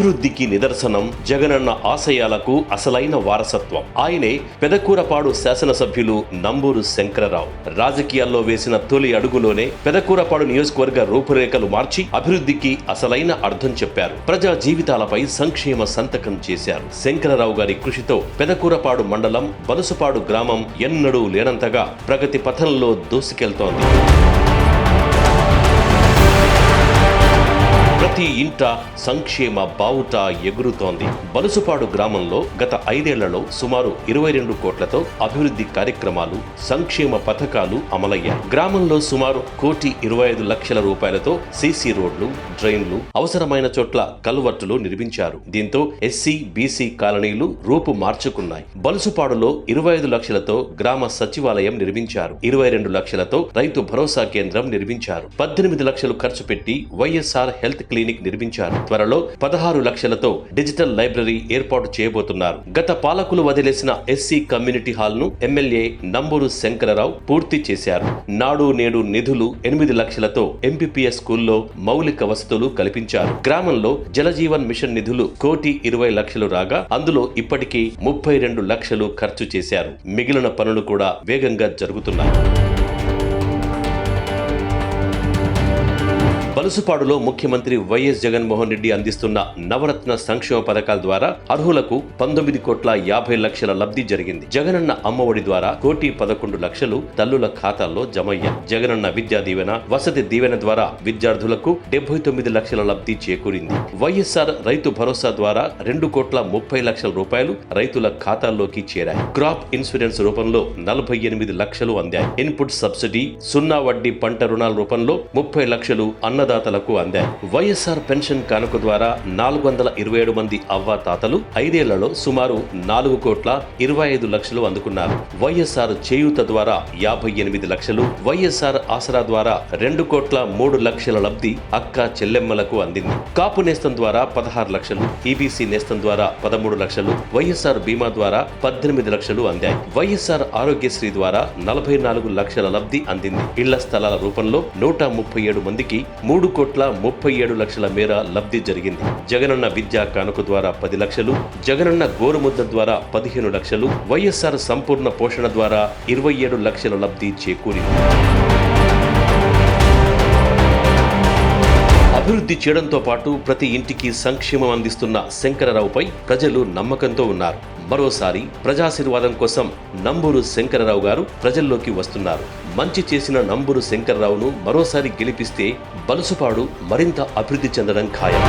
అభివృద్ధికి నిదర్శనం, జగనన్న ఆశయాలకు అసలైన వారసత్వం. ఆయనే పెదకూరపాడు శాసనసభ్యులు నంబూరు శంకరరావు. రాజకీయాల్లో వేసిన తొలి అడుగులోనే పెదకూరపాడు నియోజకవర్గ రూపురేఖలు మార్చి అభివృద్ధికి అసలైన అర్థం చెప్పారు. ప్రజా జీవితాలపై సంక్షేమ సంతకం చేశారు. శంకరరావు గారి కృషితో పెదకూరపాడు మండలం బలుసుపాడు గ్రామం ఎన్నడూ లేనంతగా ప్రగతి పథంలో దూసుకెళ్తోంది. ప్రతి ఇంట సంక్షేమ బావుట ఎగురుతోంది. బలుసుపాడు గ్రామంలో గత 5 ఏళ్లలో సుమారు 22 కోట్లతో అభివృద్ధి కార్యక్రమాలు, సంక్షేమ పథకాలు అమలయ్యాయి. గ్రామంలో సుమారు 1,25 లక్షల రూపాయలతో సీసీ రోడ్లు, డ్రైన్లు, అవసరమైన చోట్ల కల్వర్టులు నిర్మించారు. దీంతో ఎస్సీ, బీసీ కాలనీలు రూపు మార్చుకున్నాయి. బలుసుపాడులో 25 లక్షలతో గ్రామ సచివాలయం నిర్మించారు. 22 లక్షలతో రైతు భరోసా కేంద్రం నిర్మించారు. 18 లక్షలు ఖర్చు పెట్టి వైఎస్ఆర్ హెల్త్ క్లినిక్ నిర్మించారు. త్వరలో 16 లక్షలతో డిజిటల్ లైబ్రరీ ఏర్పాటు చేయబోతున్నారు. గత పాలకులు వదిలేసిన ఎస్సీ కమ్యూనిటీ హాల్ ను ఎమ్మెల్యే నంబూరు శంకరరావు పూర్తి చేశారు. నాడు నేడు నిధులు 8 లక్షలతో ఎంపీపీఎస్ స్కూల్లో మౌలిక వసతులు కల్పించారు. గ్రామంలో జలజీవన్ మిషన్ నిధులు 1,20 లక్షలు రాగా అందులో ఇప్పటికీ 32 లక్షలు ఖర్చు చేశారు. మిగిలిన పనులు కూడా వేగంగా జరుగుతున్నాయి. బలుసుపాడులో ముఖ్యమంత్రి వైఎస్ జగన్మోహన్ రెడ్డి అందిస్తున్న నవరత్న సంక్షేమ పథకాల ద్వారా అర్హులకు 19,50 లక్షల లబ్ధి జరిగింది. జగనన్న అమ్మఒడి ద్వారా 1,11 లక్షలు తల్లుల ఖాతాల్లో జమయ్యాయి. జగనన్న విద్యా దీవెన, వసతి దీవెన ద్వారా విద్యార్థులకు 79 లక్షల లబ్ధి చేకూరింది. వైఎస్ఆర్ రైతు భరోసా ద్వారా 2,30 లక్షల రూపాయలు రైతుల ఖాతాల్లోకి చేరాయి. క్రాప్ ఇన్సూరెన్స్ రూపంలో 48 లక్షలు అందాయి. ఇన్పుట్ సబ్సిడీ, 0 వడ్డీ పంట రుణాల రూపంలో 30 లక్షలు అన్నదాతలకు అందాయి. వైఎస్ఆర్ పెన్షన్ కానుక ద్వారా 427 మంది అవ్వ తాతలు 5 ఏళ్లలో సుమారు 4,25 లక్షలు అందుకున్నారు. వైఎస్ఆర్ చేయూత ద్వారా 58 లక్షలు, వైఎస్ఆర్ ఆసరా ద్వారా 2,03 లక్షల లబ్ధి అక్క చెల్లెమ్మలకు అందింది. కాపు నేస్తం ద్వారా 16 లక్షలు, ఈబీసీ నేస్తం ద్వారా 13 లక్షలు, వైఎస్ఆర్ బీమా ద్వారా 18 లక్షలు అందాయి. వైఎస్ఆర్ ఆరోగ్యశ్రీ ద్వారా 44 లక్షల లబ్ధి అందింది. ఇళ్ల స్థలాల రూపంలో 137 మందికి 3,37 లక్షల మేర లబ్ధి జరిగింది. జగనన్న విద్యా కానుక ద్వారా 10 లక్షలు, జగనన్న గోరుముద్ద ద్వారా 15 లక్షలు, వైఎస్ఆర్ సంపూర్ణ పోషణ ద్వారా 27 లక్షల లబ్ధి చేకూరింది. అభివృద్ధి చేయడంతో పాటు ప్రతి ఇంటికి సంక్షేమం అందిస్తున్న శంకరరావుపై ప్రజలు నమ్మకంతో ఉన్నారు. మరోసారి ప్రజాశీర్వాదం కోసం నంబూరు శంకరరావు గారు ప్రజల్లోకి వస్తున్నారు. మంచి చేసిన నంబూరు శంకరరావును మరోసారి గెలిపిస్తే బలుసుపాడు మరింత అభివృద్ధి చెందడం ఖాయం.